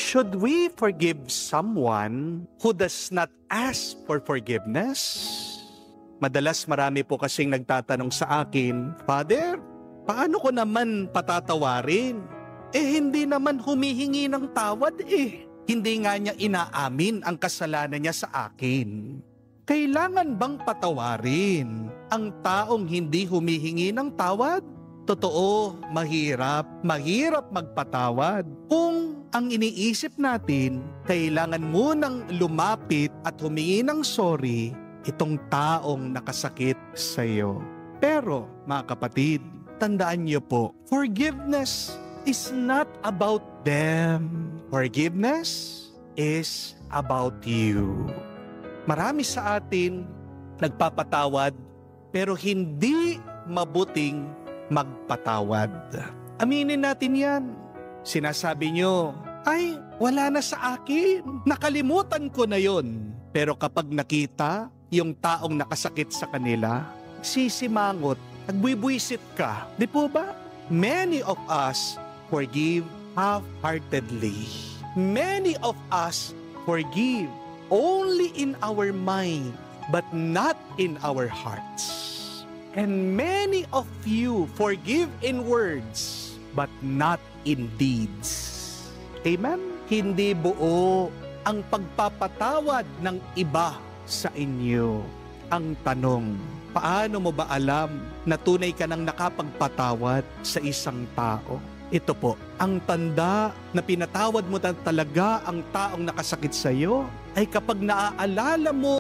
Should we forgive someone who does not ask for forgiveness? Madalas marami po kasing nagtatanong sa akin, Father, paano ko naman patatawarin? Hindi naman humihingi ng tawad Hindi nga niya inaamin ang kasalanan niya sa akin. Kailangan bang patawarin ang taong hindi humihingi ng tawad? Totoo, mahirap magpatawad. Kung ang iniisip natin, kailangan munang lumapit at humingi ng sorry itong taong nakasakit sa iyo. Pero, mga kapatid, tandaan niyo po, forgiveness is not about them. Forgiveness is about you. Marami sa atin nagpapatawad pero hindi mabuting magpatawad. Aminin natin yan. Sinasabi nyo, ay, wala na sa akin. Nakalimutan ko na yon. Pero kapag nakita yung taong nakasakit sa kanila, sisimangot, nagbibwisit ka. Di po ba? Many of us forgive half-heartedly. Many of us forgive only in our mind, but not in our hearts. And many of you forgive in words, but not in deeds. Amen? Hindi buo ang pagpapatawad ng iba sa inyo. Ang tanong, paano mo ba alam na tunay ka nang nakapagpatawad sa isang tao? Ito po, ang tanda na pinatawad mo talaga ang taong nakasakit sa iyo ay kapag naaalala mo